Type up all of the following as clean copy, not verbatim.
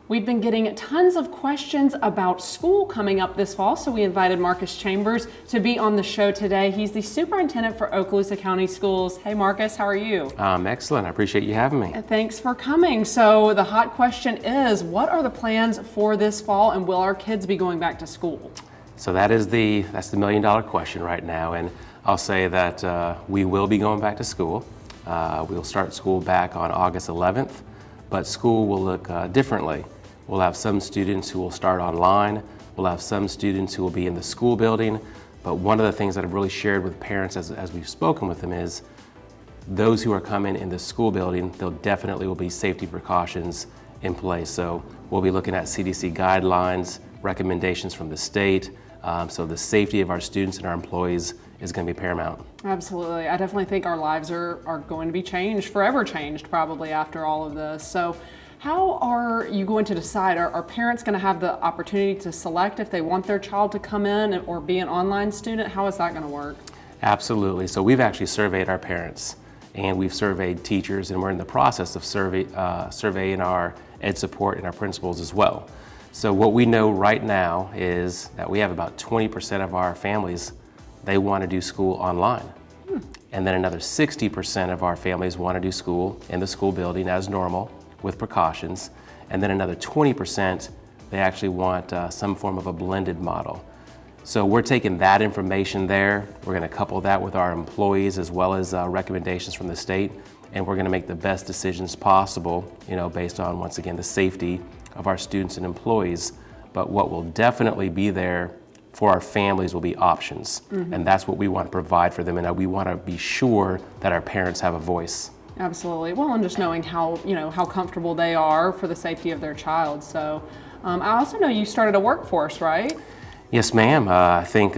We've been getting tons of questions about school coming up this fall, so we invited Marcus Chambers to be on the show today. He's the superintendent for Okaloosa County Schools. Hey Marcus, how are you? Excellent. I appreciate you having me. Thanks for coming. So the hot question is, what are the plans for this fall, and will our kids be going back to school? So that's the $1 million question right now, and I'll say that we will be going back to school. We'll start school back on August 11th, but school will look differently. We'll have some students who will start online. We'll have some students who will be in the school building. But one of the things that I've really shared with parents as we've spoken with them is those who are coming in the school building, there definitely will be safety precautions in place. So we'll be looking at CDC guidelines, recommendations from the state. So the safety of our students and our employees is going to be paramount. Absolutely. I definitely think our lives are going to be changed, forever changed probably after all of this. So how are you going to decide? Are parents going to have the opportunity to select if they want their child to come in or be an online student? How is that going to work? Absolutely. So we've actually surveyed our parents and we've surveyed teachers, and we're in the process of surveying our ed support and our principals as well. So what we know right now is that we have about 20% of our families, they want to do school online. And then another 60% of our families want to do school in the school building as normal with precautions. And then another 20%, they actually want some form of a blended model. So we're taking that information there. We're going to couple that with our employees as well as recommendations from the state. And we're going to make the best decisions possible, based on, once again, the safety of our students and employees. But what will definitely be there for our families will be options. And that's what we want to provide for them. And we want to be sure that our parents have a voice. Absolutely. Well, and just knowing how comfortable they are for the safety of their child. So I also know you started a workforce, right? Yes, ma'am. I think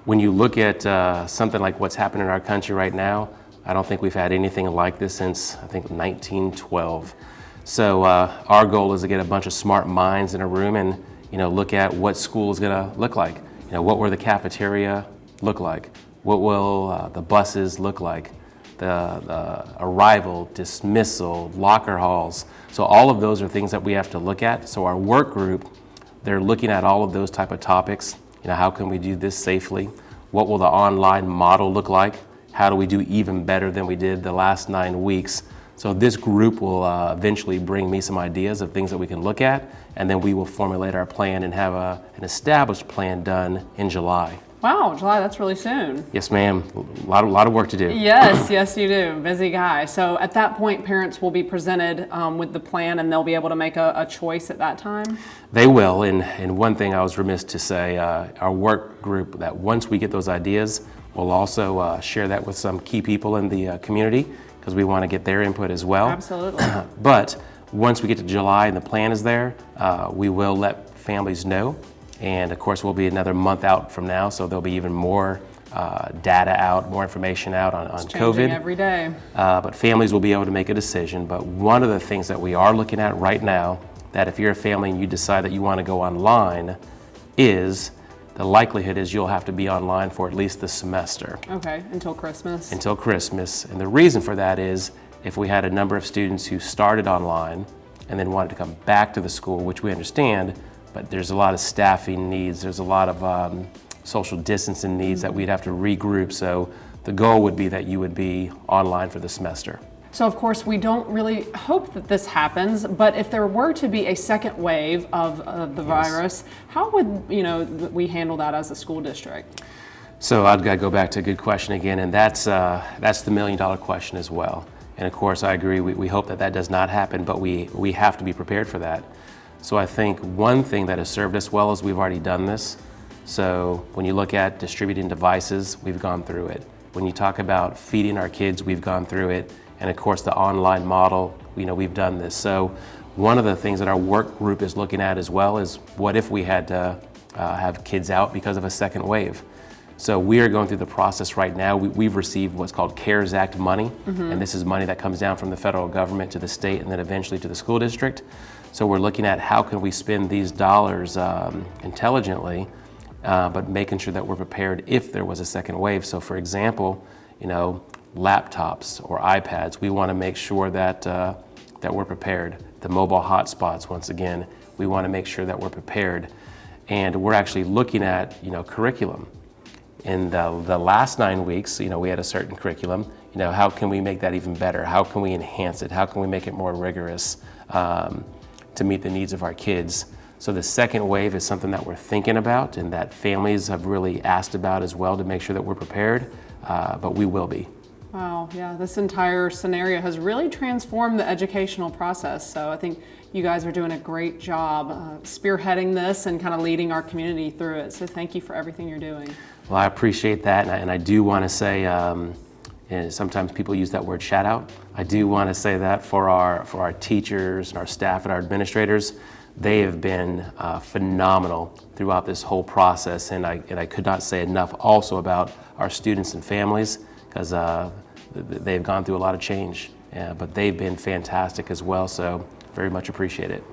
when you look at something like what's happening in our country right now, I don't think we've had anything like this since, I think, 1912. So our goal is to get a bunch of smart minds in a room and look at what school is going to look like. What will the cafeteria look like? What will the buses look like? The arrival, dismissal, locker halls. So all of those are things that we have to look at. So our work group, they're looking at all of those type of topics. How can we do this safely? What will the online model look like? How do we do even better than we did the last 9 weeks? So this group will eventually bring me some ideas of things that we can look at, and then we will formulate our plan and have an established plan done in July. Wow, July, that's really soon. Yes, ma'am. A lot of work to do. Yes, you do. Busy guy. So at that point, parents will be presented with the plan and they'll be able to make a choice at that time? They will. And one thing I was remiss to say, our work group, that once we get those ideas, we'll also share that with some key people in the community because we want to get their input as well. Absolutely. But once we get to July and the plan is there, we will let families know. And of course, we'll be another month out from now, so there'll be even more data out, more information out on COVID. Every day. But families will be able to make a decision. But one of the things that we are looking at right now, that if you're a family and you decide that you want to go online, is the likelihood is you'll have to be online for at least the semester. Okay, until Christmas. Until Christmas. And the reason for that is if we had a number of students who started online and then wanted to come back to the school, which we understand, but there's a lot of staffing needs, there's a lot of social distancing needs that we'd have to regroup. So the goal would be that you would be online for the semester. So of course we don't really hope that this happens, but if there were to be a second wave of the virus, how would we handle that as a school district? So I've got to go back to a good question again, and that's the $1 million question as well. And of course I agree, we hope that does not happen, but we have to be prepared for that. So I think one thing that has served us well is we've already done this. So when you look at distributing devices, we've gone through it. When you talk about feeding our kids, we've gone through it. And of course the online model, we've done this. So one of the things that our work group is looking at as well is what if we had to have kids out because of a second wave? So we are going through the process right now. We've received what's called CARES Act money, and this is money that comes down from the federal government to the state and then eventually to the school district. So we're looking at how can we spend these dollars intelligently, but making sure that we're prepared if there was a second wave. So for example, laptops or iPads, we want to make sure that that we're prepared. The mobile hotspots, once again, we want to make sure that we're prepared. And we're actually looking at, curriculum. In the last 9 weeks, we had a certain curriculum. How can we make that even better? How can we enhance it? How can we make it more rigorous to meet the needs of our kids? So the second wave is something that we're thinking about and that families have really asked about as well to make sure that we're prepared, but we will be. Wow, yeah, this entire scenario has really transformed the educational process. So I think you guys are doing a great job spearheading this and kind of leading our community through it. So thank you for everything you're doing. Well, I appreciate that, and I do want to say, and sometimes people use that word shout out. I do want to say that for our teachers and our staff and our administrators. They have been phenomenal throughout this whole process, and I could not say enough also about our students and families, because they've gone through a lot of change, but they've been fantastic as well, so very much appreciate it.